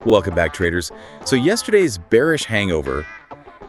Welcome back, traders. So yesterday's bearish hangover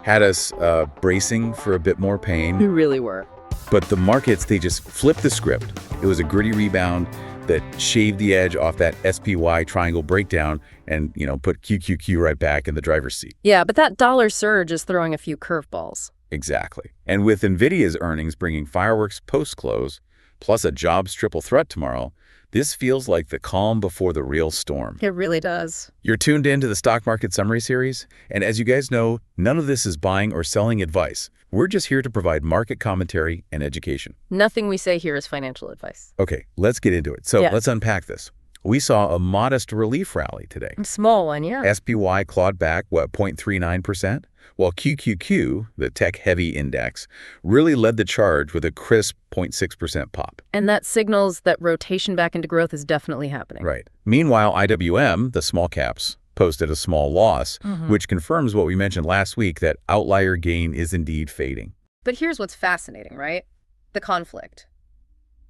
had us bracing for a bit more pain, We really were. but the markets, they just flipped the script. It was a gritty rebound that shaved the edge off that SPY triangle breakdown and, put QQQ right back in the driver's seat. Yeah, but that dollar surge is throwing a few curveballs. Exactly. And with NVIDIA's earnings bringing fireworks post-close, plus a jobs triple threat tomorrow, this feels like the calm before the real storm. It really does. You're tuned in to the Stock Market Summary Series, and as you guys know, none of this is buying or selling advice. We're just here to provide market commentary and education. Nothing we say here is financial advice. Okay, let's get into it. So let's unpack this. We saw a modest relief rally today. A small one, yeah. SPY clawed back, 0.39%? While QQQ, the tech-heavy index, really led the charge with a crisp 0.6% pop. And that signals that rotation back into growth is definitely happening. Right. Meanwhile, IWM, the small caps, posted a small loss, which confirms what we mentioned last week, that outlier gain is indeed fading. But here's what's fascinating, right? The conflict.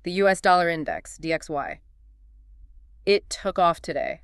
The US dollar index, DXY. It took off today.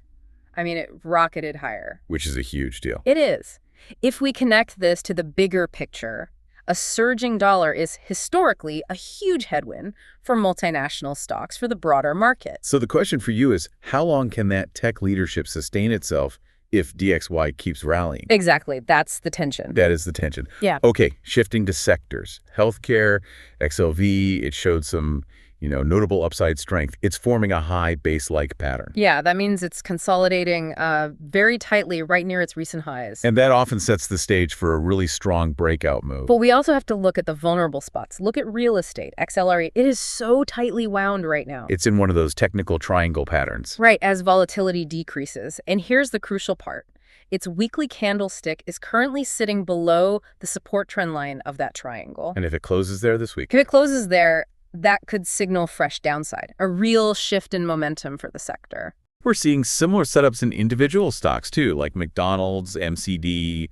I mean, it rocketed higher. Which is a huge deal. It is. If we connect this to the bigger picture, a surging dollar is historically a huge headwind for multinational stocks for the broader market. So the question for you is, how long can that tech leadership sustain itself if DXY keeps rallying? Exactly. That's the tension. That is the tension. Yeah. Okay, shifting to sectors. Healthcare, XLV, it showed some, notable upside strength. It's forming a high base-like pattern. Yeah, that means it's consolidating very tightly right near its recent highs. And that often sets the stage for a really strong breakout move. But we also have to look at the vulnerable spots. Look at real estate, XLRE. It is so tightly wound right now. It's in one of those technical triangle patterns. Right, as volatility decreases. And here's the crucial part. Its weekly candlestick is currently sitting below the support trend line of that triangle. And if it closes there this week? If it closes there, that could signal fresh downside, a real shift in momentum for the sector. We're seeing similar setups in individual stocks, too, like McDonald's, MCD,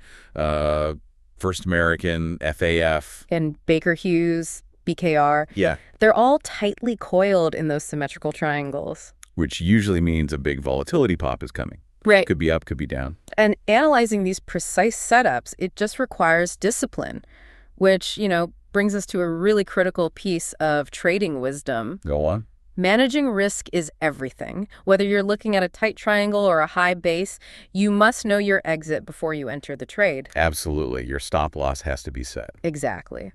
First American, FAF. And Baker Hughes, BKR. Yeah. They're all tightly coiled in those symmetrical triangles. Which usually means a big volatility pop is coming. Right. Could be up, could be down. And analyzing these precise setups, it just requires discipline, which, brings us to a really critical piece of trading wisdom. Go on. Managing risk is everything. Whether you're looking at a tight triangle or a high base, you must know your exit before you enter the trade. Absolutely. Your stop loss has to be set. Exactly.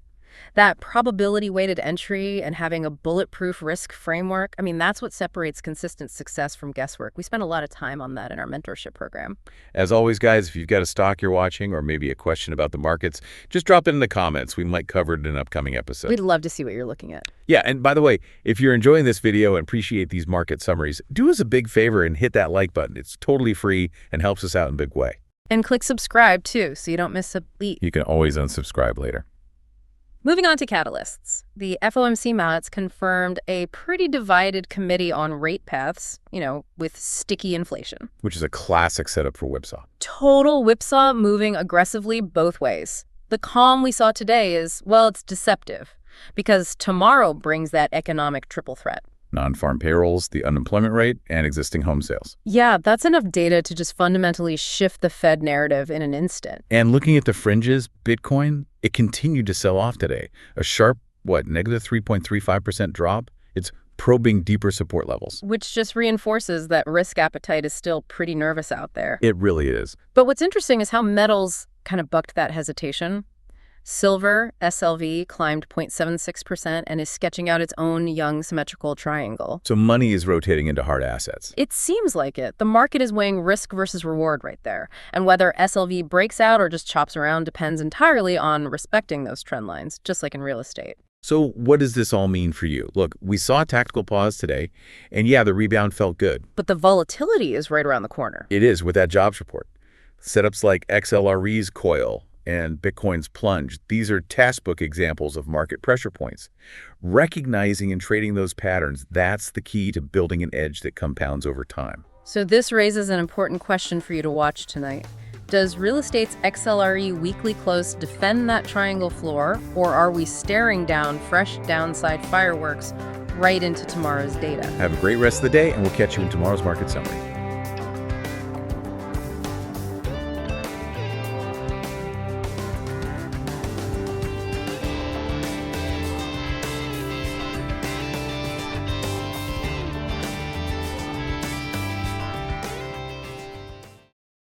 That probability-weighted entry and having a bulletproof risk framework, that's what separates consistent success from guesswork. We spend a lot of time on that in our mentorship program. As always, guys, if you've got a stock you're watching or maybe a question about the markets, just drop it in the comments. We might cover it in an upcoming episode. We'd love to see what you're looking at. Yeah, and by the way, if you're enjoying this video and appreciate these market summaries, do us a big favor and hit that like button. It's totally free and helps us out in a big way. And click subscribe, too, so you don't miss a beat. You can always unsubscribe later. Moving on to catalysts. The FOMC minutes confirmed a pretty divided committee on rate paths, with sticky inflation. Which is a classic setup for whipsaw. Total whipsaw moving aggressively both ways. The calm we saw today is, it's deceptive, because tomorrow brings that economic triple threat. Non-farm payrolls, the unemployment rate, and existing home sales. Yeah, that's enough data to just fundamentally shift the Fed narrative in an instant. And looking at the fringes, Bitcoin, it continued to sell off today. A sharp, negative 3.35% drop? It's probing deeper support levels. Which just reinforces that risk appetite is still pretty nervous out there. It really is. But what's interesting is how metals kind of bucked that hesitation. Silver, SLV, climbed 0.76% and is sketching out its own young symmetrical triangle. So money is rotating into hard assets. It seems like it. The market is weighing risk versus reward right there. And whether SLV breaks out or just chops around depends entirely on respecting those trend lines, just like in real estate. So what does this all mean for you? Look, we saw a tactical pause today, and yeah, the rebound felt good. But the volatility is right around the corner. It is with that jobs report. Setups like XLRE's coil and Bitcoin's plunge, these are textbook examples of market pressure points. Recognizing and trading those patterns, that's the key to building an edge that compounds over time. So this raises an important question for you to watch tonight. Does real estate's XLRE weekly close defend that triangle floor, or are we staring down fresh downside fireworks right into tomorrow's data? Have a great rest of the day, and we'll catch you in tomorrow's market summary.